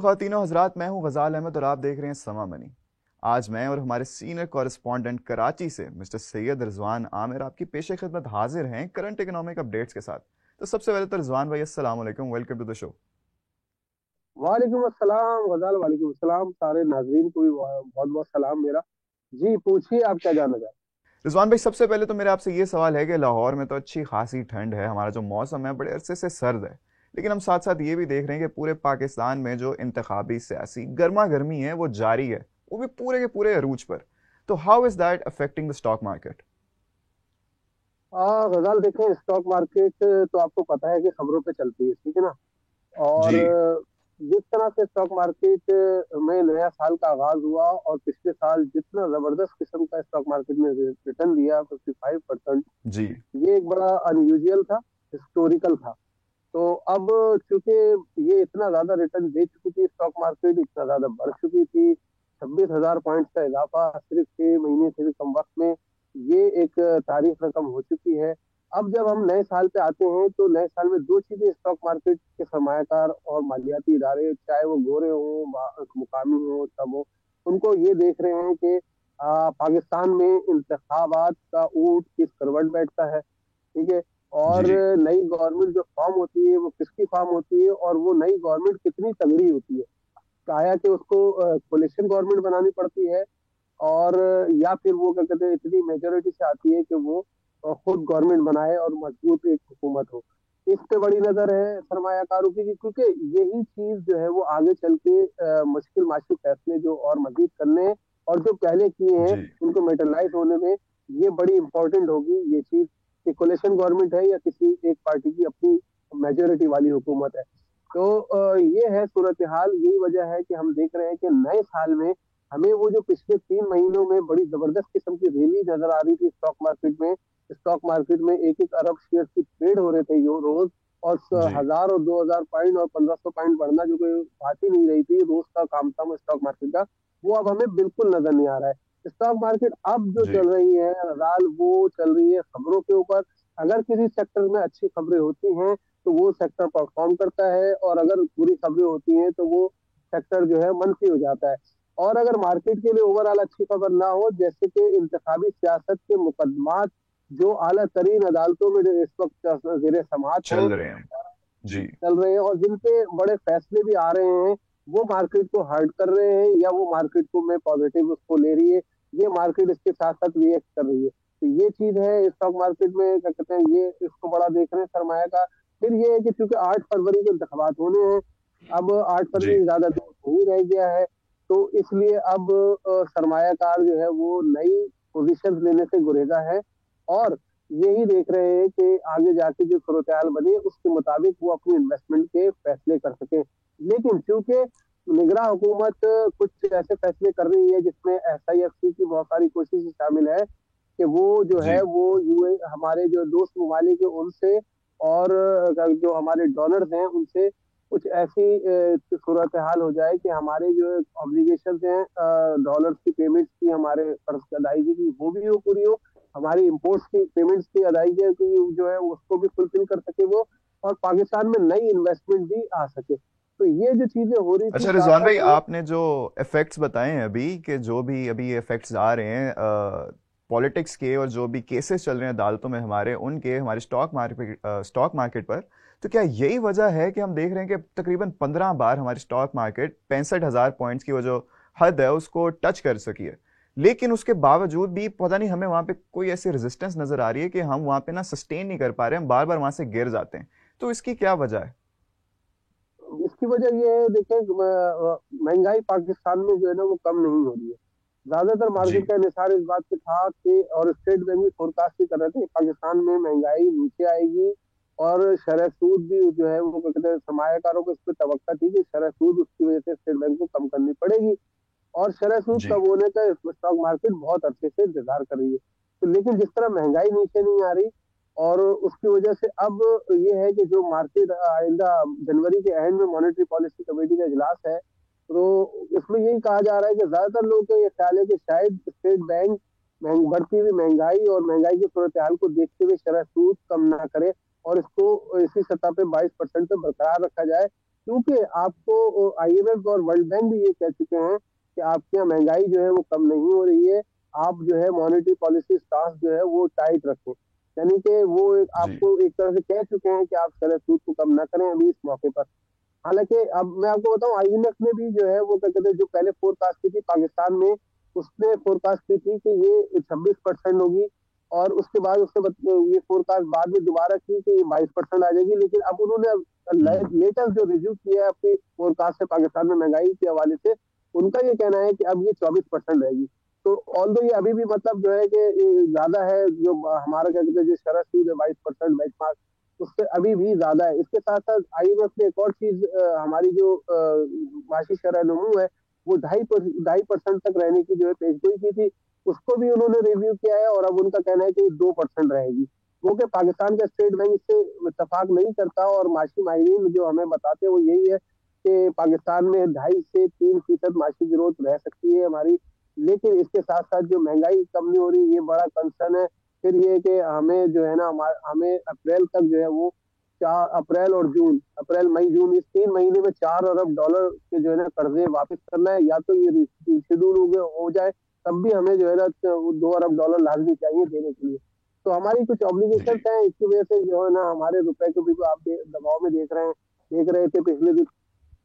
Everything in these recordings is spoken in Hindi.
ख़वातीनो हज़रात, मैं हूं गज़ाल अहमद और आप देख रहे हैं समा मनी। आज मैं और हमारे सीनियर कॉरेस्पॉन्डेंट कराची से मिस्टर सैयद रिजवान आमिर आपकी पेशे खिदमत हाजिर हैं करंट इकोनॉमिक अपडेट्स के साथ। तो सबसे पहले तो रिजवान भाई, अस्सलाम वालेकुम, वेलकम टू द शो। वालेकुम अस्सलाम गजाल। वालेकुम अस्सलाम। सारे नाजरीन को भी बहुत बहुत सलाम मेरा। जी पूछिए, आप क्या जानना चाहते रिजवान भाई, सबसे पहले तो मेरा आपसे ये सवाल है कि लाहौर में तो अच्छी खासी ठंड है, हमारा जो मौसम है बड़े अरसे से सर्द है, लेकिन हम साथ साथ ये भी देख रहे हैं कि पूरे पाकिस्तान में जो इंतखाबी सियासी गर्मा गर्मी है वो जारी है, वो भी पूरे के पूरे अरूज पर। तो how is that affecting the stock market? गजाल देखें, स्टॉक मार्केट तो आपको पता है कि खबरों पे चलती है, ठीक है ना। और जी। जिस तरह से स्टॉक मार्केट में नया साल का आगाज हुआ और पिछले साल जितना जबरदस्त किस्म का स्टॉक मार्केट ने रिटर्न दिया 55%, जी। ये एक बड़ा अनयूजुअल था, हिस्टोरिकल था। तो अब चूंकि ये इतना ज्यादा रिटर्न दे चुकी थी, स्टॉक मार्केट इतना ज्यादा बढ़ चुकी थी, 26,000 पॉइंट का इजाफा सिर्फ 6 महीने से भी कम वक्त में, ये एक तारीख रकम हो चुकी है। अब जब हम नए साल पे आते हैं तो नए साल में दो चीजें स्टॉक मार्केट के सरमायाकार और मालियाती इदारे, चाहे वो गोरे हो मुकामी हो सब हो, उनको ये देख रहे हैं कि पाकिस्तान में इंतखाबात का ऊंट किस करवट बैठता है, ठीक है। और जी। नई गवर्नमेंट जो फॉर्म होती है वो किसकी फॉर्म होती है, और वो नई गवर्नमेंट कितनी तगड़ी होती है। काया कि उसको कोलिशन गवर्नमेंट बनानी पड़ती है, और या फिर वो क्या कहते हैं इतनी मेजोरिटी से आती है कि वो खुद गवर्नमेंट बनाए और मजबूत एक हुकूमत हो। इस पे बड़ी नजर है सरमायाकारों की, क्योंकि यही चीज जो है वो आगे चल के मुश्किल माशी फैसले जो और मजीद करने हैं और जो पहले किए हैं जी। उनको मेटरलाइज होने में ये बड़ी इंपॉर्टेंट होगी ये चीज, कि कोलेशन गवर्नमेंट है या किसी एक पार्टी की अपनी मेजोरिटी वाली हुकूमत है। तो ये है सूरत हाल। यही वजह है कि हम देख रहे हैं कि नए साल में हमें वो जो पिछले 3 महीनों में बड़ी जबरदस्त किस्म की रैली नजर आ रही थी स्टॉक मार्केट में। स्टॉक मार्केट में 1-1 अरब शेयर की ट्रेड हो रहे थे यो रोज, और जी। 1,000 और 2,000 पॉइंट और 1,500 बढ़ना जो कोई बात ही नहीं रही थी, रोज का काम था वो स्टॉक मार्केट का, वो अब हमें बिल्कुल नजर नहीं आ रहा है। स्टॉक मार्केट अब जो जी। चल रही है राल, वो चल रही है खबरों के ऊपर। अगर किसी सेक्टर में अच्छी खबरें होती हैं तो वो सेक्टर परफॉर्म करता है, और अगर बुरी खबरें होती हैं तो वो सेक्टर जो है मनफी हो जाता है। और अगर मार्केट के लिए ओवरऑल अच्छी खबर ना हो, जैसे कि इंतखाबी सियासत के मुकदमात जो आला तरीन अदालतों में इस वक्त जेर समात हैं, चल रहे हैं। जी। चल रहे हैं, और जिन पे बड़े फैसले भी आ रहे हैं, वो मार्केट को हर्ट कर रहे हैं या वो मार्केट को में पॉजिटिव उसको ले रही है, ये मार्केट इसके साथ साथ रिएक्ट कर रही है। तो ये चीज है स्टॉक मार्केट में, क्या कहते हैं, ये इसको बड़ा देख रहे हैं सरमाया का। फिर ये है कि चूंकि 8 फरवरी को इंतखाबात होने हैं, अब 8 फरवरी जी। ज्यादा दूर नहीं रह गया है, तो इसलिए अब सरमायाकार जो है वो नई पोजीशन लेने से गुरेजा है, और यही देख रहे हैं कि आगे जाके जो सूरत बने उसके मुताबिक वो अपनी इन्वेस्टमेंट के फैसले कर सके। लेकिन चूंकि निगरान हुकूमत कुछ ऐसे फैसले कर रही है जिसमें SIFC की बहुत सारी कोशिश शामिल है कि वो जो है जी। वो यूए हमारे जो दोस्त ममालिक है उनसे, और जो हमारे डोनर्स हैं उनसे कुछ ऐसी सूरत हाल हो जाए कि हमारे जो ऑब्लिगेशन हैं डॉलर्स की पेमेंट्स की, हमारे कर्ज की अदायगी की, वो भी हो पूरी हो, हमारी इम्पोर्ट्स की पेमेंट्स की अदायगी की जो है उसको भी फुलफिल कर सके वो, और पाकिस्तान में नई इन्वेस्टमेंट भी आ सके। तो ये जो चीजें हो रही थी अच्छा साथ रिजवान साथ भाई, ये। आपने जो इफेक्ट्स बताए हैं अभी, कि जो भी अभी इफेक्ट्स आ रहे हैं पॉलिटिक्स के और जो भी केसेस चल रहे हैं अदालतों में हमारे, उनके हमारे स्टॉक मार्केट पर, तो क्या यही वजह है कि हम देख रहे हैं कि तकरीबन 15 बार हमारी स्टॉक मार्केट 65,000 पॉइंट्स की वो जो हद है उसको टच कर सकी है, लेकिन उसके बावजूद भी पता नहीं हमें वहां पे कोई ऐसी रेजिस्टेंस नजर आ रही है कि हम वहां पे ना सस्टेन नहीं कर पा रहे, हम बार बार वहां से गिर जाते हैं। तो इसकी क्या वजह है? इसकी वजह ये है, देखें, महंगाई पाकिस्तान में जो है ना वो कम नहीं हो रही है। ज्यादातर जी। मार्केट का निसार इस बात पे था कि, और स्टेट बैंक भी फोरकास्ट भी कर रहे थे कि पाकिस्तान में महंगाई नीचे आएगी, और शरह सूद भी जो है वो क्या कहते हैं, सरमायाकारों को इस पर तवक्का थी कि शरह सूद उसकी वजह से स्टेट बैंक को कम करनी पड़ेगी, और शरह सूद जी। कम होने का स्टॉक मार्केट बहुत अरसे से इंतजार कर रही है। तो लेकिन जिस तरह महंगाई नीचे नहीं आ रही, और उसकी वजह से अब ये है कि जो मार्केट आइंदा जनवरी के एंड में मॉनेटरी पॉलिसी कमेटी का इजलास है, तो इसमें यही कहा जा रहा है कि ज्यादातर लोगों का ये ख्याल है कि शायद स्टेट बैंक बढ़ती हुई महंगाई और महंगाई की सूरत हाल को देखते हुए शरह सूद कम ना करे, और इसको इसी सतह पे 22% पे बरकरार रखा जाए, क्योंकि आपको आईएमएफ और वर्ल्ड बैंक भी ये कह चुके हैं कि आपके यहाँ महंगाई जो है वो कम नहीं हो रही है, आप जो है मॉनेटरी पॉलिसी स्टांस जो है वो टाइट रखें। यानी कि वो जी आपको एक तरह से कह चुके हैं कि आप चरस सूद को कम ना करें अभी इस मौके पर। हालांकि अब मैं आपको बताऊं, आईएमएफ ने भी जो है वो क्या कहते हैं, जो पहले फोरकास्ट की थी पाकिस्तान में, उसने फोरकास्ट की थी कि ये 26% होगी, और उसके बाद ये फोरकास्ट बाद में दोबारा की कि ये 22% आ जाएगी। लेकिन अब उन्होंने हम्म लेटेस्ट जो रिव्यू किया है अपनी फोरकास्ट से पाकिस्तान में महंगाई के हवाले से, उनका ये कहना है कि अब ये 24% रहेगी। तो ऑल ये अभी भी मतलब जो है कि ये ज्यादा है, जो हमारा क्या कहते हैं जो शरह सूद है 22% बेंचमार्क, उससे अभी भी ज्यादा है। इसके साथ साथ आईएमएफ ने एक और चीज, हमारी जो माशी शरह नमू है वो 2.5% तक रहने की जो है पेशगोई की थी, उसको भी उन्होंने रिव्यू किया है, और अब उनका कहना है कि 2% रहेगी। वो कि पाकिस्तान का स्टेट बैंक इससे इतफाक नहीं करता, और माशी माहिरीन जो हमें बताते हैं वो यही है कि पाकिस्तान में 2.5 से 3% माशी ग्रोथ रह सकती है हमारी। लेकिन इसके साथ साथ जो महंगाई कम नहीं हो रही, ये बड़ा कंसर्न है। फिर ये कि हमें जो है ना, हमें अप्रैल तक जो है वो 4 अप्रैल मई जून, इस 3 महीने में $4 अरब के जो है ना कर्जे वापस करना है, या तो ये शेड्यूल हो जाए, तब भी हमें जो है ना $2 अरब लाजमी चाहिए देने के लिए। तो हमारी कुछ ऑब्लिगेशन जी हैं, इसकी वजह से जो है ना हमारे रुपए को भी आप दबाव में देख रहे थे पिछले दिन।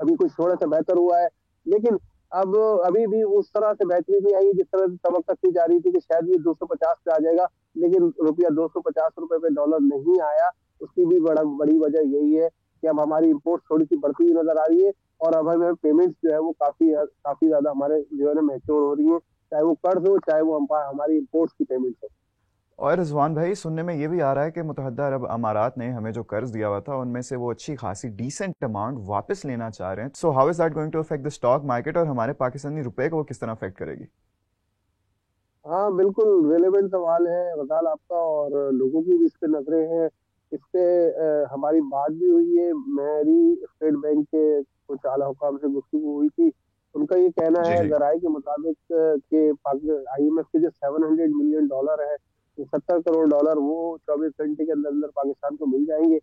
अभी कुछ थोड़ा सा बेहतर हुआ है, लेकिन अब अभी भी उस तरह से बेहतरी नहीं आई जिस तरह से तवक्का की जा रही थी कि शायद ये 250 पे आ जाएगा। लेकिन रुपया ₹250 पे डॉलर नहीं आया। उसकी भी बड़ी वजह यही है कि अब हमारी इम्पोर्ट थोड़ी सी बढ़ती हुई नजर आ रही है, और अब हमें पेमेंट्स जो है वो काफी ज्यादा हमारे जो है ना मैच्योर हो रही है, चाहे वो कर्ज हो, चाहे वो हमारी इम्पोर्ट्स की पेमेंट हो। और रिजवान भाई, सुनने में ये भी आ रहा है कि मुतहद्दा अरब अमारात ने हमें जो कर्ज दिया हुआ था उनमें से वो अच्छी खासी डिसेंट अमाउंट वापस लेना चाह रहे हैं। So how is that going to affect the stock market, और हमारे पाकिस्तानी रुपए को वो किस तरह अफेक्ट करेगी? हाँ बिल्कुल रेलेवेंट सवाल है वकाल आपका, और लोगों की भी इस पे नजरें हैं। इस पे हमारी बात भी हुई है, मेरी स्टेट बैंक के कुछ आला हुकाम से गुफ्तगू हुई थी। उनका ये कहना है जी जराये के मुताबिक कि आईएमएफ के जो $700 मिलियन है, ये $70 करोड़ वो 24 घंटे के अंदर अंदर पाकिस्तान को मिल जाएंगे।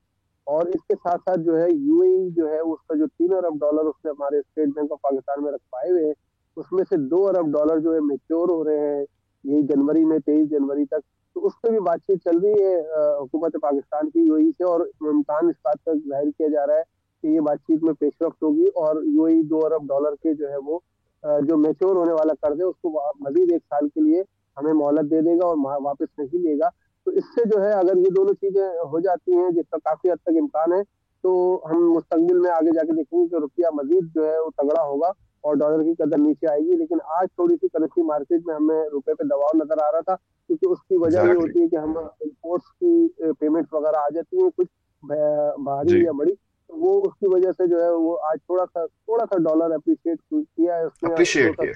और इसके साथ साथ जो है यूएई जो है उसका जो $3 अरब उसने हमारे स्टेट बैंक ऑफ पाकिस्तान में रखवाए हुए हैं, उसमें से $2 अरब जो है मेच्योर हो रहे हैं यही जनवरी में, 23 जनवरी तक। तो उस पर भी बातचीत चल रही है हुकूमत पाकिस्तान की यूएई से, और इम्कान इस बात का जाहिर किया जा रहा है कि ये बातचीत में पेशरफ्त होगी, और यूएई $2 अरब के जो है वो जो मेच्योर होने वाला कर्ज है उसको मजीद 1 साल के लिए हमें मोहलत दे देगा और वापस नहीं लेगा। तो इससे जो है अगर ये दोनों चीजें हो जाती हैं, जिसका काफी हद तक इम्कान है, तो हम मुस्तकबिल में आगे जाके देखेंगे कि रुपया मजीद जो है वो तगड़ा होगा और डॉलर की कदर नीचे आएगी। लेकिन आज थोड़ी सी करेंसी मार्केट में हमें रुपए पे दबाव नजर आ रहा था, क्योंकि उसकी वजह ये एग्जैक्टली होती है कि हम इम्पोर्ट्स की पेमेंट्स वगैरह आ जाती हैं कुछ जी भारी या बड़ी, तो वो उसकी वजह से जो है वो आज थोड़ा सा डॉलर अप्रिशिएट किया है उसने। दो अप्रिशिएट सौ किया।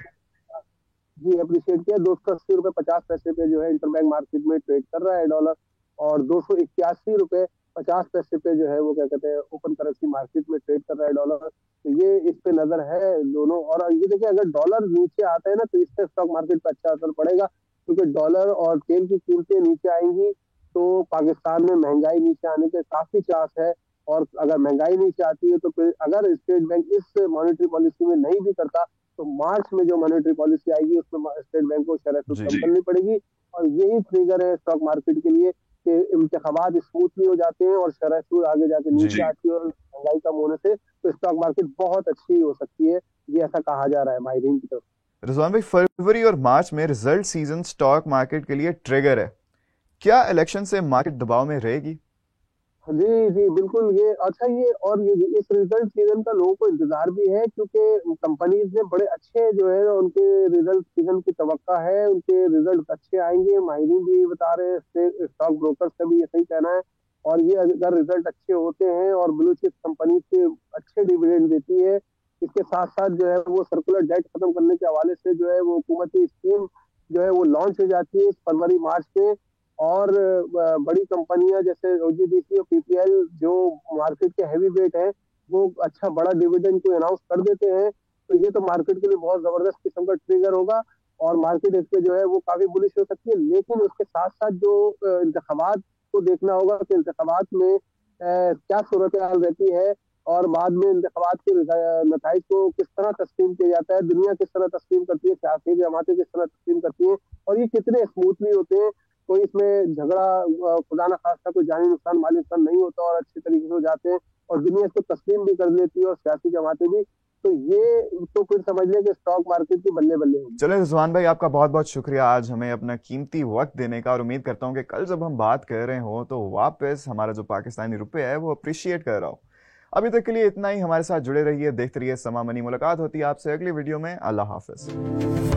जी अप्रिशिएट किया, ₹280.50 पे जो है इंटरबैंक मार्केट में ट्रेड कर रहा है डॉलर, और ₹281.50 पे जो है वो क्या कहते हैं ओपन करेंसी मार्केट में ट्रेड कर रहा है डॉलर। तो ये इस पे नजर है दोनों। और ये देखिए अगर डॉलर नीचे आता है ना तो इससे स्टॉक मार्केट पे अच्छा असर पड़ेगा, क्योंकि डॉलर और तेल की कीमतें नीचे आएंगी तो पाकिस्तान में महंगाई नीचे आने के काफी चांस है। और अगर महंगाई नीचे आती है तो फिर अगर स्टेट बैंक इस मॉनेटरी पॉलिसी में नहीं भी करता, तो मार्च में जो मॉनेटरी पॉलिसी आएगी उसमें स्टेट बैंक को शरह सूद कम जी करनी पड़ेगी। और यही ट्रिगर है स्टॉक मार्केट के लिए कि इंतखाबात स्मूथली हो जाते हैं और शरह सूद आगे जाके नीचे जी आती है, और महंगाई कम होने से तो स्टॉक मार्केट बहुत अच्छी हो सकती है, ये ऐसा कहा जा रहा है माहिरीन की तरफ। रिजवान भाई, फरवरी और मार्च में रिजल्ट सीजन स्टॉक मार्केट के लिए ट्रिगर है। क्या इलेक्शन से मार्केट दबाव में रहेगी? जी जी बिल्कुल। ये अच्छा, ये और ये इस रिजल्ट सीजन का लोगों को इंतजार भी है, क्योंकि कंपनीज ने बड़े अच्छे जो है ना उनके रिजल्ट सीजन की तवक्का है, उनके रिजल्ट अच्छे आएंगे। माहिरीन भी बता रहे हैं, स्टॉक ब्रोकर्स का भी ये सही कहना है। और ये अगर रिजल्ट अच्छे होते हैं और ब्लू चिप कंपनी के अच्छे डिविडेंड देती है, इसके साथ साथ जो है वो सर्कुलर डेट खत्म करने के हवाले से जो है वो हुकूमती स्कीम जो है वो लॉन्च हो जाती है इस फरवरी मार्च में। और बड़ी कंपनियां जैसे ओजीडीसी और पीपीएल जो मार्केट के हैवी वेट है, वो अच्छा बड़ा डिविडेंड को अनाउंस कर देते हैं। तो ये तो मार्केट के लिए बहुत जबरदस्त किस्म का ट्रिगर होगा, और मार्केट इस पे जो है वो काफी बुलिश हो सकती है। लेकिन उसके साथ साथ जो इंतखाबात को देखना होगा कि इंतखाबात में क्या सूरत हाल रहती है। और बाद में इंतखाबात के नतज को किस तरह तस्लीम किया जाता है, दुनिया किस तरह तस्लीम करती है, सियासी जमातें किस तरह तस्लीम करती है, और ये कितने स्मूथली होते हैं। कोई इसमें झगड़ा खुदा न खास्ता कोई जानी नुकसान माली नुकसान नहीं होता और अच्छे तरीके से हो जाते हैं, और दुनिया इसको तस्लीम भी कर लेती है और सियासी जमातें भी। तो ये तो फिर समझ लें कि स्टॉक मार्केट की बल्ले बल्ले होगी। चले रिजवान भाई, आपका बहुत बहुत शुक्रिया आज हमें अपना कीमती वक्त देने का, और उम्मीद करता हूँ कि कल जब हम बात कर रहे हो तो वापस हमारा जो पाकिस्तानी रुपये है वो अप्रिशिएट कर रहा हो। अभी तक के लिए इतना ही, हमारे साथ जुड़े रहिए, देखते रहिए समा मनी। मुलाकात होती है आपसे अगली वीडियो में। अल्लाह हाफिज।